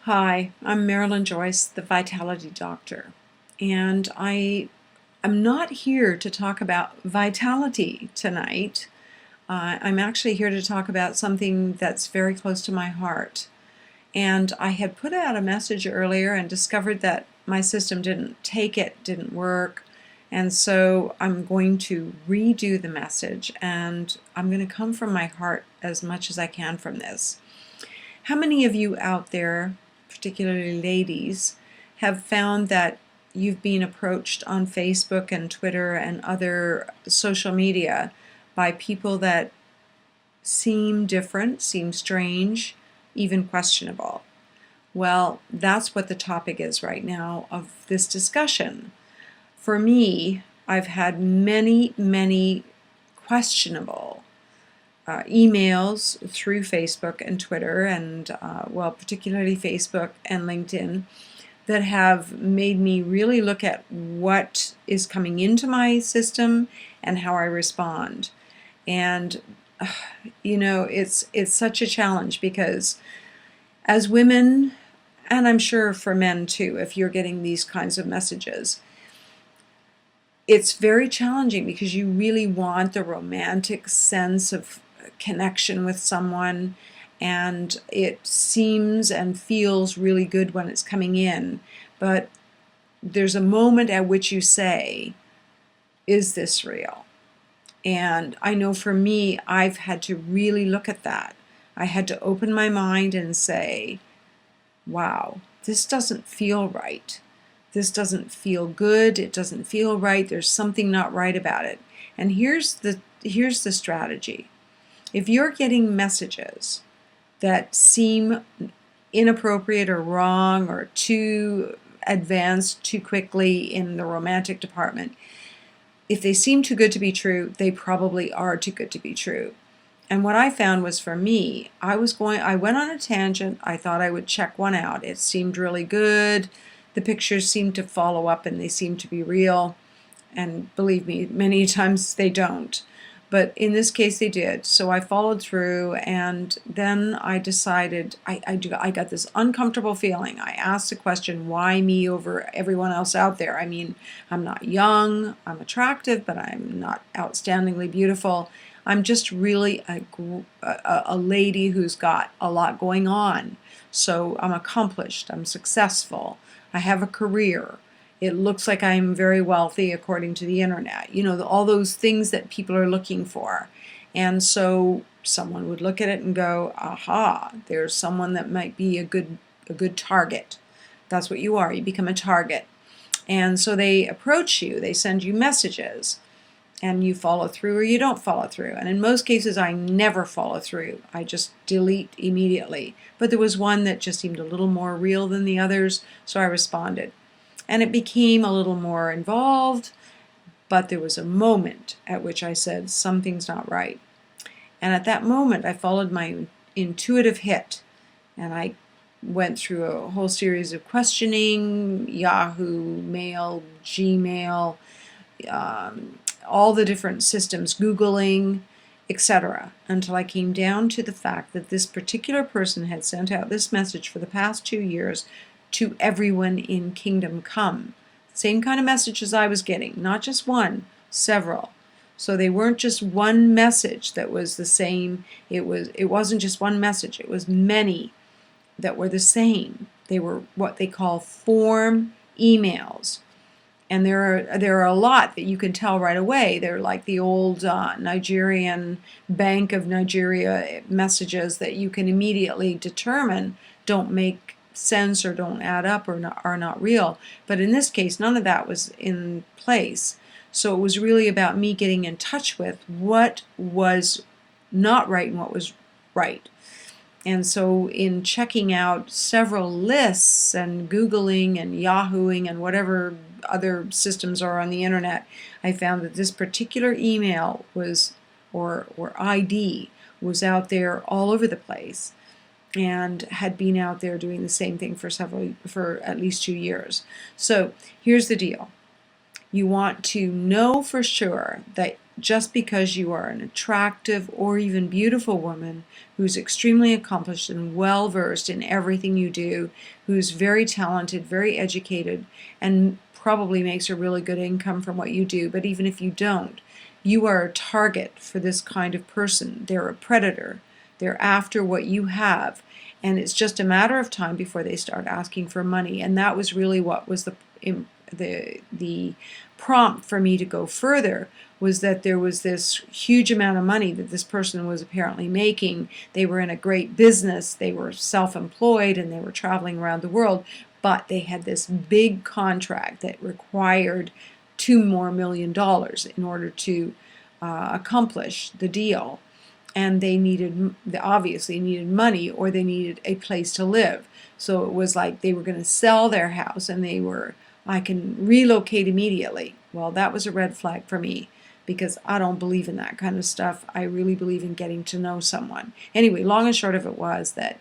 Hi, I'm Marilyn Joyce, the Vitality Doctor, and I am not here to talk about vitality tonight. I'm actually here to talk about something that's very close to my heart. And I had put out a message earlier and discovered that my system didn't take it, didn't work, and so I'm going to redo the message, and I'm going to come from my heart as much as I can from this. How many of you out there, particularly ladies, have found that you've been approached on Facebook and Twitter and other social media by people that seem different, seem strange, even questionable? Well, that's what the topic is right now of this discussion. For me, I've had many questionable emails through Facebook and Twitter and, particularly Facebook and LinkedIn that have made me really look at what is coming into my system and how I respond. And, it's such a challenge because as women, and I'm sure for men too, if you're getting these kinds of messages, it's very challenging because you really want the romantic sense of connection with someone, and it seems and feels really good when it's coming in, but there's a moment at which you say, is this real? And I know for me, I've had to really look at that. I had to open my mind and say, wow, this doesn't feel right. This doesn't feel good. It doesn't feel right. There's something not right about it. And here's the strategy. If you're getting messages that seem inappropriate or wrong or too advanced too quickly in the romantic department, if they seem too good to be true, they probably are too good to be true. And what I found was, for me, I went on a tangent. I thought I would check one out. It seemed really good. The pictures seemed to follow up and they seemed to be real. And believe me, many times they don't. But in this case, they did. So I followed through, and then I decided, I got this uncomfortable feeling. I asked the question, why me over everyone else out there? I mean, I'm not young, I'm attractive, but I'm not outstandingly beautiful. I'm just really a lady who's got a lot going on. So I'm accomplished, I'm successful, I have a career. It looks like I'm very wealthy according to the internet. All those things that people are looking for. And so someone would look at it and go, aha, there's someone that might be a good target. That's what you are. You become a target. And so they approach you, they send you messages, and you follow through or you don't follow through. And in most cases, I never follow through. I just delete immediately. But there was one that just seemed a little more real than the others, so I responded. And it became a little more involved, but there was a moment at which I said, something's not right. And at that moment, I followed my intuitive hit, and I went through a whole series of questioning, Yahoo, Mail, Gmail, all the different systems, Googling, etc., until I came down to the fact that this particular person had sent out this message for the past 2 years to everyone in Kingdom Come. Same kind of messages I was getting, not just one, several. So they weren't just one message that was the same. It wasn't just one message. It was many that were the same. They were what they call form emails. And there are a lot that you can tell right away. They're like the old Nigerian Bank of Nigeria messages that you can immediately determine don't make sense or don't add up or are not real. But in this case, none of that was in place. So it was really about me getting in touch with what was not right and what was right. And so in checking out several lists and Googling and Yahooing and whatever other systems are on the internet, I found that this particular email was, or ID, was out there all over the place and had been out there doing the same thing for at least 2 years. So here's the deal. You want to know for sure that just because you are an attractive or even beautiful woman who's extremely accomplished and well versed in everything you do, who's very talented, very educated, and probably makes a really good income from what you do. But even if you don't, you are a target for this kind of person. They're a predator. They're after what you have. And it's just a matter of time before they start asking for money. And that was really what was the prompt for me to go further, was that there was this huge amount of money that this person was apparently making. They were in a great business. They were self-employed and they were traveling around the world. But they had this big contract that required $2 million more in order to accomplish the deal. And they obviously needed money, or they needed a place to live. So it was like they were going to sell their house and I can relocate immediately. Well, that was a red flag for me, because I don't believe in that kind of stuff. I really believe in getting to know someone. Anyway, long and short of it was that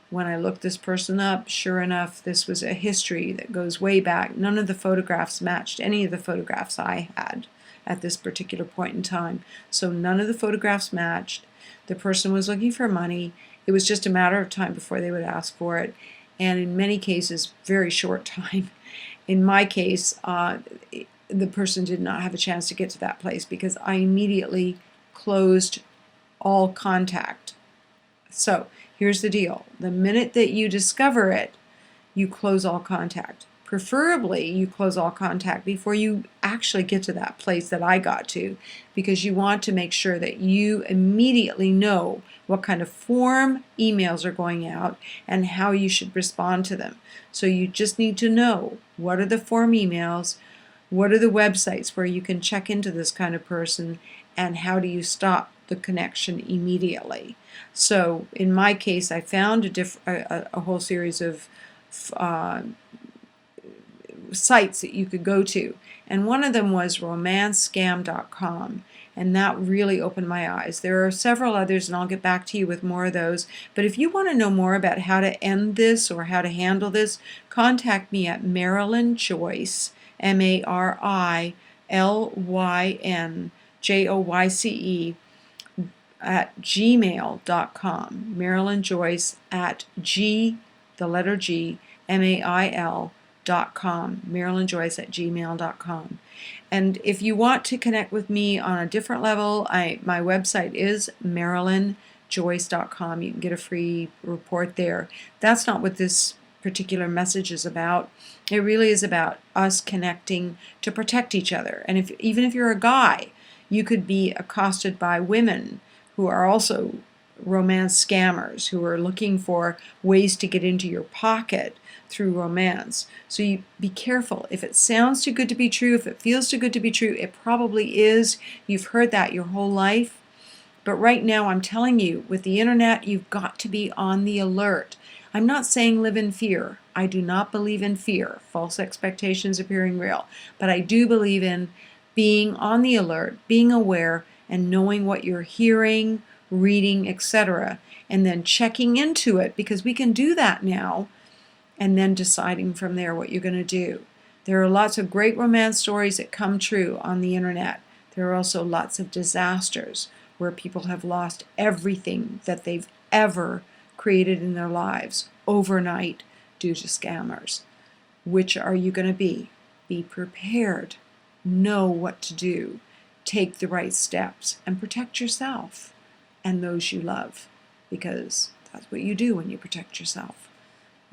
when I looked this person up, sure enough, this was a history that goes way back. None of the photographs matched any of the photographs I had at this particular point in time. So none of the photographs matched. The person was looking for money. It was just a matter of time before they would ask for it. And in many cases, very short time. In my case, the person did not have a chance to get to that place because I immediately closed all contact. So here's the deal. The minute that you discover it, you close all contact. Preferably, you close all contact before you actually get to that place that I got to, because you want to make sure that you immediately know what kind of form emails are going out and how you should respond to them. So you just need to know, what are the form emails, what are the websites where you can check into this kind of person, and how do you stop the connection immediately. So in my case, I found a whole series of sites that you could go to, and one of them was romancescam.com, and that really opened my eyes. There are several others, and I'll get back to you with more of those. But if you want to know more about how to end this or how to handle this, contact me at Marilyn Joyce, MarilynJoyce at gmail.com. Marilyn Joyce at the letter G, mail.com. Marilyn Joyce at gmail.com. And if you want to connect with me on a different level, my website is marilynjoyce.com. You can get a free report there. That's not what this particular message is about. It really is about us connecting to protect each other. And even if you're a guy, you could be accosted by women who are also romance scammers, who are looking for ways to get into your pocket through romance. So you be careful. If it sounds too good to be true, if it feels too good to be true, it probably is. You've heard that your whole life. But right now, I'm telling you, with the internet, you've got to be on the alert. I'm not saying live in fear. I do not believe in fear, false expectations appearing real. But I do believe in being on the alert, being aware, and knowing what you're hearing, reading, etc. And then checking into it, because we can do that now, and then deciding from there what you're going to do. There are lots of great romance stories that come true on the internet. There are also lots of disasters where people have lost everything that they've ever created in their lives overnight due to scammers. Which are you going to be? Be prepared. Know what to do. Take the right steps and protect yourself and those you love, because that's what you do when you protect yourself.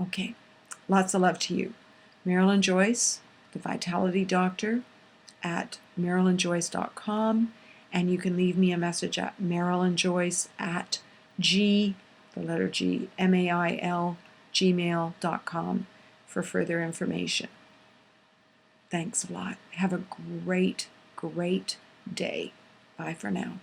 Okay, lots of love to you. Marilyn Joyce, the Vitality Doctor, at marilynjoyce.com, and you can leave me a message at marilynjoyce at mail, gmail.com for further information. Thanks a lot. Have a great day. Bye for now.